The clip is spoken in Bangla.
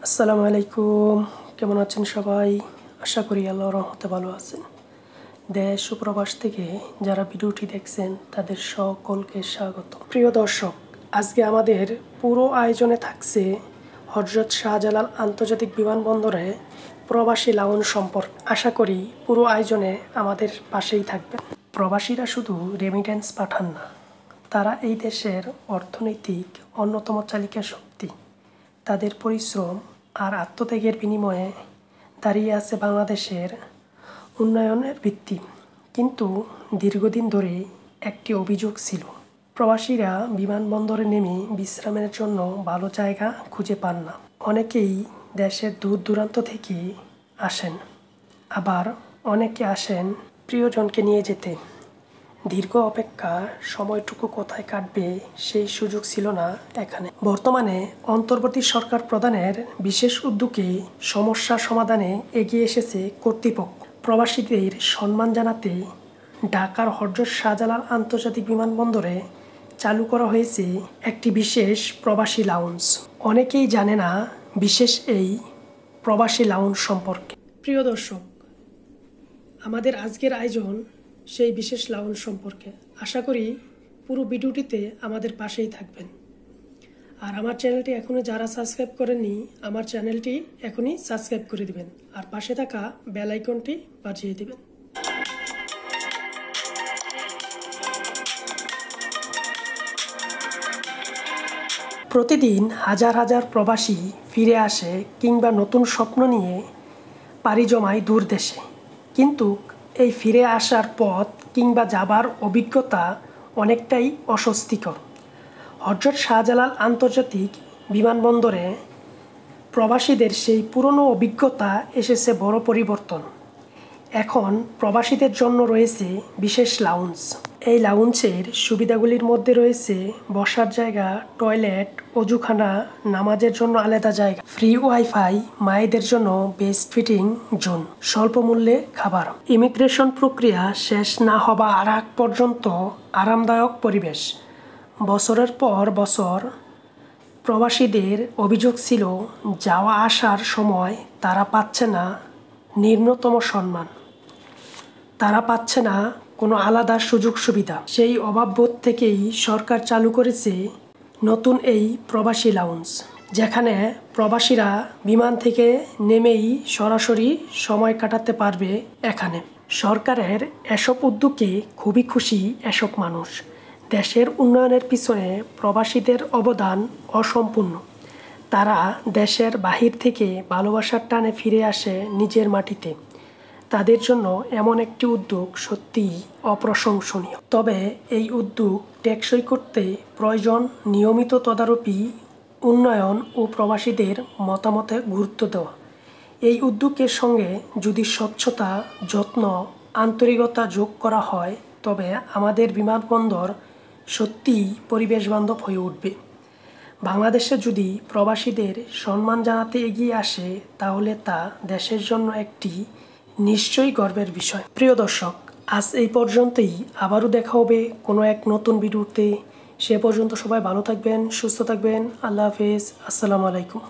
আসসালামু আলাইকুম, কেমন আছেন সবাই? আশা করি আল্লাহর রহমতে ভালো আছেন। দেশ ও প্রবাস থেকে যারা ভিডিওটি দেখছেন তাদের সকলকে স্বাগত। প্রিয় দর্শক, আজকে আমাদের পুরো আয়োজনে থাকছে হযরত শাহজালাল আন্তর্জাতিক বিমানবন্দরে প্রবাসী লাউঞ্জ সম্পর্কে। আশা করি পুরো আয়োজনে আমাদের পাশেই থাকবেন। প্রবাসীরা শুধু রেমিটেন্স পাঠান না, তারা এই দেশের অর্থনৈতিক অন্যতম চালিকা শক্তি। তাদের পরিশ্রম আর আত্মত্যাগের বিনিময়ে দাঁড়িয়ে আছে বাংলাদেশের উন্নয়নের ভিত্তি। কিন্তু দীর্ঘদিন ধরে একটি অভিযোগ ছিল, প্রবাসীরা বিমানবন্দরে নেমে বিশ্রামের জন্য ভালো জায়গা খুঁজে পান না। অনেকেই দেশের দূর দূরান্ত থেকে আসেন, আবার অনেকে আসেন প্রিয়জনকে নিয়ে যেতে। দীর্ঘ অপেক্ষা সময়টুকু কোথায় কাটবে সেই সুযোগ ছিল না এখানে। বর্তমানে অন্তর্বর্তী সরকার প্রধানের বিশেষ উদ্যোগে সমস্যা সমাধানে এগিয়ে এসেছে কর্তৃপক্ষ। প্রবাসীদের সম্মান জানাতে ঢাকার হযরত শাহজালাল আন্তর্জাতিক বিমানবন্দরে চালু করা হয়েছে একটি বিশেষ প্রবাসী লাউঞ্জ। অনেকেই জানে না বিশেষ এই প্রবাসী লাউঞ্জ সম্পর্কে। প্রিয় দর্শক, আমাদের আজকের আয়োজন সেই বিশেষ লাউঞ্জ সম্পর্কে। আশা করি পুরো ভিডিওটিতে আমাদের পাশেই থাকবেন। আর আমার চ্যানেলটি এখনও যারা সাবস্ক্রাইব করেননি, আমার চ্যানেলটি এখনই সাবস্ক্রাইব করে দিবেন আর পাশে থাকা বেল আইকনটি বাজিয়ে দিবেন। প্রতিদিন হাজার হাজার প্রবাসী ফিরে আসে কিংবা নতুন স্বপ্ন নিয়ে পাড়ি জমায় দূর দেশে। কিন্তু এই ফিরে আসার পথ কিংবা যাবার অভিজ্ঞতা অনেকটাই অস্বস্তিকর। হযরত শাহজালাল আন্তর্জাতিক বিমানবন্দরে প্রবাসীদের সেই পুরনো অভিজ্ঞতা এসেছে বড় পরিবর্তন। এখন প্রবাসীদের জন্য রয়েছে বিশেষ লাউঞ্জ। এই লাউঞ্জের সুবিধাগুলির মধ্যে রয়েছে বসার জায়গা, টয়লেট, অজুখানা, নামাজের জন্য আলাদা জায়গা, ফ্রি ওয়াইফাই, মায়েদের জন্য বেস্ট ফিটিং জোন, স্বল্প মূল্যে খাবার, ইমিগ্রেশন প্রক্রিয়া শেষ না হবার আগ পর্যন্ত আরামদায়ক পরিবেশ। বছরের পর বছর প্রবাসীদের অভিযোগ ছিল, যাওয়া আসার সময় তারা পাচ্ছে না ন্যূনতম সম্মান, তারা পাচ্ছে না কোনো আলাদা সুযোগ সুবিধা। সেই অভাববোধ থেকেই সরকার চালু করেছে নতুন এই প্রবাসী লাউঞ্জ, যেখানে প্রবাসীরা বিমান থেকে নেমেই সরাসরি সময় কাটাতে পারবে এখানে। সরকারের এসব উদ্যোগে খুবই খুশি এসব মানুষ। দেশের উন্নয়নের পিছনে প্রবাসীদের অবদান অসম্পূর্ণ। তারা দেশের বাহির থেকে ভালোবাসার টানে ফিরে আসে নিজের মাটিতে। তাদের জন্য এমন একটি উদ্যোগ সত্যিই অপ্রশংসনীয়। তবে এই উদ্যোগ টেকসই করতে প্রয়োজন নিয়মিত তদারকি, উন্নয়ন ও প্রবাসীদের মতামতে গুরুত্ব দেওয়া। এই উদ্যোগের সঙ্গে যদি স্বচ্ছতা, যত্ন, আন্তরিকতা যোগ করা হয়, তবে আমাদের বিমানবন্দর সত্যিই পরিবেশ বান্ধব হয়ে উঠবে। বাংলাদেশে যদি প্রবাসীদের সম্মান জানাতে এগিয়ে আসে, তাহলে তা দেশের জন্য একটি নিশ্চয়ই গর্বের বিষয়। প্রিয় দর্শক, আজ এই পর্যন্তই। আবারও দেখা হবে কোনো এক নতুন ভিডিওতে। সে পর্যন্ত সবাই ভালো থাকবেন, সুস্থ থাকবেন। আল্লাহ হাফেজ, আসসালামু আলাইকুম।